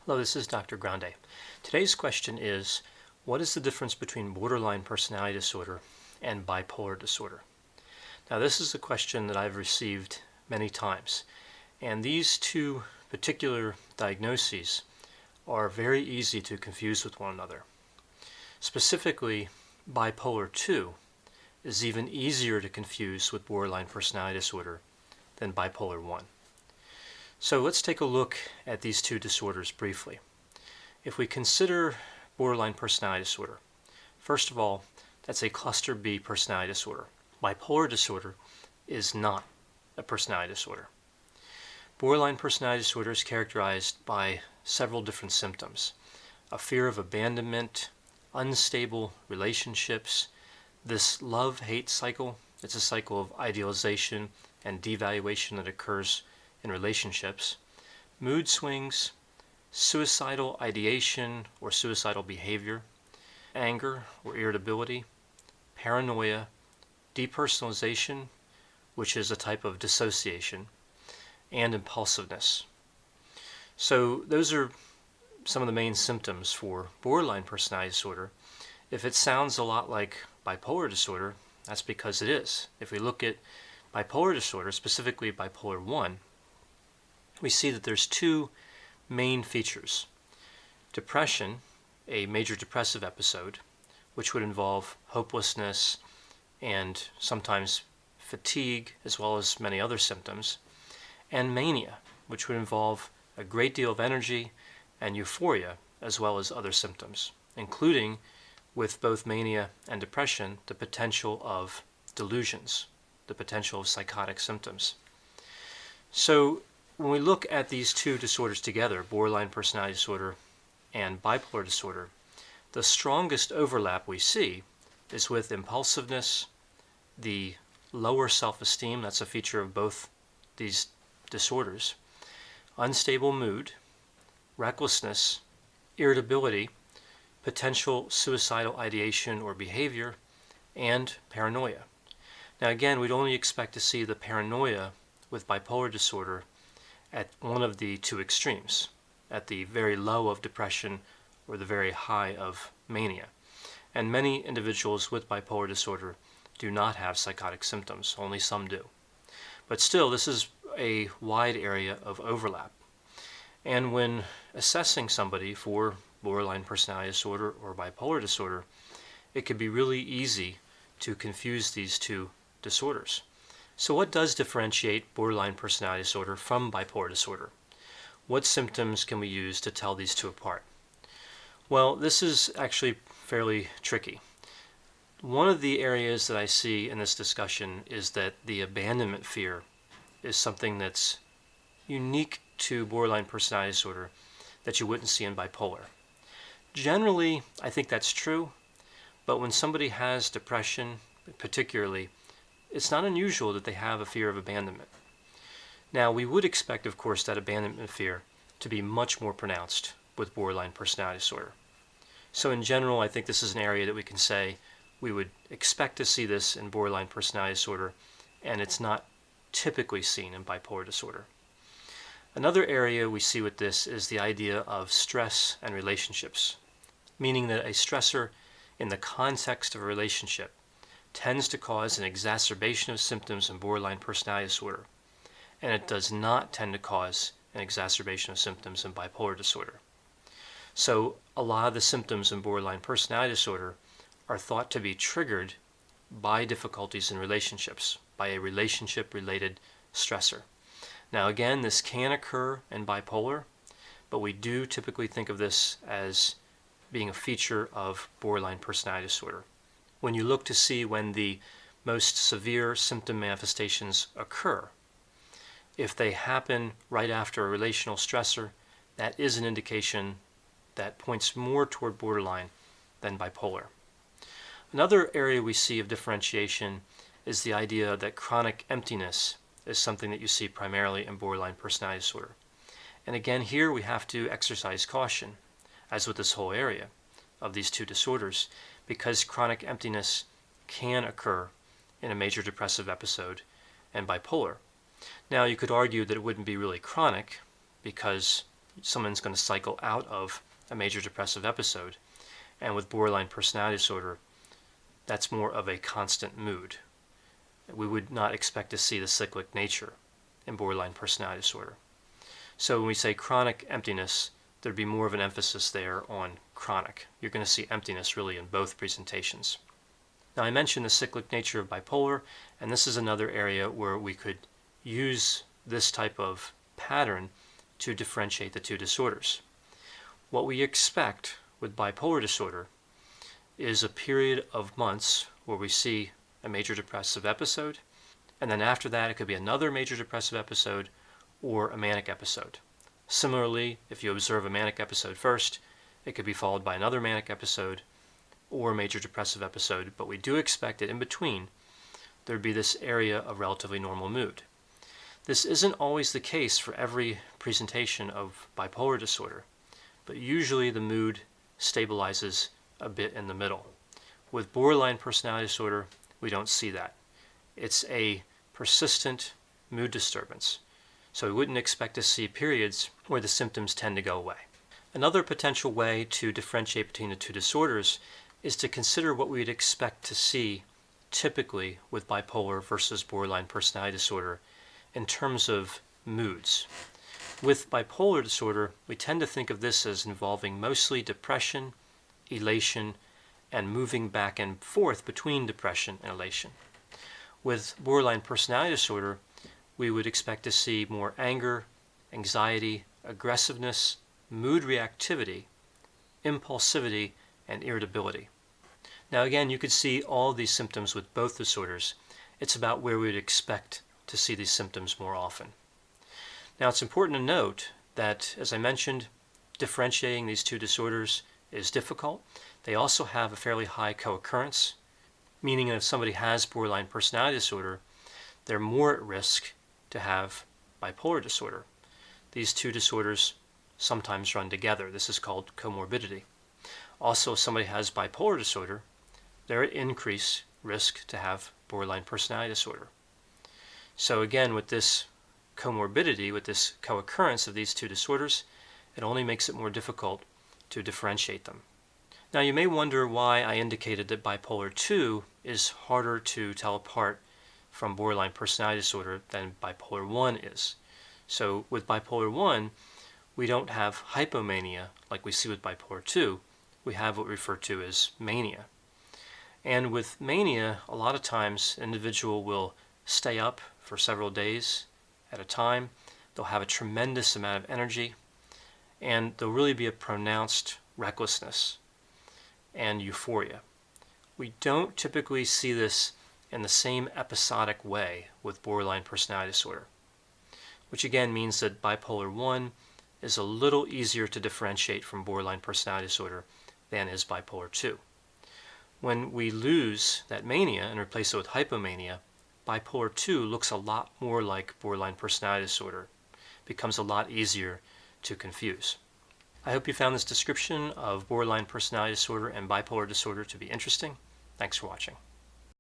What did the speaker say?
Hello, this is Dr. Grande. Today's question is, what is the difference between borderline personality disorder and bipolar disorder? Now, this is a question that I've received many times, and these two particular diagnoses are very easy to confuse with one another. Specifically, bipolar 2 is even easier to confuse with borderline personality disorder than bipolar 1. So let's take a look at these two disorders briefly. If we consider borderline personality disorder, first of all, that's a cluster B personality disorder. Bipolar disorder is not a personality disorder. Borderline personality disorder is characterized by several different symptoms: a fear of abandonment, unstable relationships, this love-hate cycle. It's a cycle of idealization and devaluation that occurs in relationships, mood swings, suicidal ideation or suicidal behavior, anger or irritability, paranoia, depersonalization, which is a type of dissociation, and impulsiveness. So those are some of the main symptoms for borderline personality disorder. If it sounds a lot like bipolar disorder, that's because it is. If we look at bipolar disorder, specifically bipolar 1, we see that there's two main features: depression, a major depressive episode, which would involve hopelessness and sometimes fatigue, as well as many other symptoms, and mania, which would involve a great deal of energy and euphoria, as well as other symptoms, including, with both mania and depression, the potential of delusions, the potential of psychotic symptoms. So when we look at these two disorders together, borderline personality disorder and bipolar disorder, the strongest overlap we see is with impulsiveness, the lower self-esteem, that's a feature of both these disorders, unstable mood, recklessness, irritability, potential suicidal ideation or behavior, and paranoia. Now again, we'd only expect to see the paranoia with bipolar disorder at one of the two extremes, at the very low of depression or the very high of mania. And many individuals with bipolar disorder do not have psychotic symptoms, only some do. But still, this is a wide area of overlap. And when assessing somebody for borderline personality disorder or bipolar disorder, it can be really easy to confuse these two disorders. So what does differentiate borderline personality disorder from bipolar disorder? What symptoms can we use to tell these two apart? Well, this is actually fairly tricky. One of the areas that I see in this discussion is that the abandonment fear is something that's unique to borderline personality disorder that you wouldn't see in bipolar. Generally, I think that's true, but when somebody has depression, particularly, it's not unusual that they have a fear of abandonment. Now, we would expect, of course, that abandonment fear to be much more pronounced with borderline personality disorder. So in general, I think this is an area that we can say we would expect to see this in borderline personality disorder, and it's not typically seen in bipolar disorder. Another area we see with this is the idea of stress and relationships, meaning that a stressor in the context of a relationship tends to cause an exacerbation of symptoms in borderline personality disorder, and it does not tend to cause an exacerbation of symptoms in bipolar disorder. So a lot of the symptoms in borderline personality disorder are thought to be triggered by difficulties in relationships, by a relationship-related stressor. Now again, this can occur in bipolar, but we do typically think of this as being a feature of borderline personality disorder. When you look to see when the most severe symptom manifestations occur, if they happen right after a relational stressor, that is an indication that points more toward borderline than bipolar. Another area we see of differentiation is the idea that chronic emptiness is something that you see primarily in borderline personality disorder. And again, here we have to exercise caution, as with this whole area of these two disorders, because chronic emptiness can occur in a major depressive episode and bipolar. Now, you could argue that it wouldn't be really chronic because someone's going to cycle out of a major depressive episode. And with borderline personality disorder, that's more of a constant mood. We would not expect to see the cyclic nature in borderline personality disorder. So when we say chronic emptiness, there'd be more of an emphasis there on chronic. You're going to see emptiness really in both presentations. Now I mentioned the cyclic nature of bipolar, and this is another area where we could use this type of pattern to differentiate the two disorders. What we expect with bipolar disorder is a period of months where we see a major depressive episode, and then after that it could be another major depressive episode or a manic episode. Similarly, if you observe a manic episode first, it could be followed by another manic episode or a major depressive episode, but we do expect that in between there'd be this area of relatively normal mood. This isn't always the case for every presentation of bipolar disorder, but usually the mood stabilizes a bit in the middle. With borderline personality disorder, we don't see that. It's a persistent mood disturbance, so we wouldn't expect to see periods where the symptoms tend to go away. Another potential way to differentiate between the two disorders is to consider what we'd expect to see typically with bipolar versus borderline personality disorder in terms of moods. With bipolar disorder, we tend to think of this as involving mostly depression, elation, and moving back and forth between depression and elation. With borderline personality disorder, we would expect to see more anger, anxiety, aggressiveness, mood reactivity, impulsivity, and irritability. Now again, you could see all of these symptoms with both disorders. It's about where we would expect to see these symptoms more often. Now it's important to note that, as I mentioned, differentiating these two disorders is difficult. They also have a fairly high co-occurrence, meaning that if somebody has borderline personality disorder, they're more at risk to have bipolar disorder. These two disorders sometimes run together. This is called comorbidity. Also, if somebody has bipolar disorder, they're at increased risk to have borderline personality disorder. So again, with this comorbidity, with this co-occurrence of these two disorders, it only makes it more difficult to differentiate them. Now you may wonder why I indicated that bipolar 2 is harder to tell apart from borderline personality disorder than bipolar 1 is. So with bipolar 1, we don't have hypomania like we see with bipolar 2. We have what we refer to as mania. And with mania, a lot of times an individual will stay up for several days at a time. They'll have a tremendous amount of energy, and there'll really be a pronounced recklessness and euphoria. We don't typically see this in the same episodic way with borderline personality disorder, which again means that bipolar 1 is a little easier to differentiate from borderline personality disorder than is bipolar 2. When we lose that mania and replace it with hypomania, bipolar 2 looks a lot more like borderline personality disorder, becomes a lot easier to confuse. I hope you found this description of borderline personality disorder and bipolar disorder to be interesting. Thanks for watching.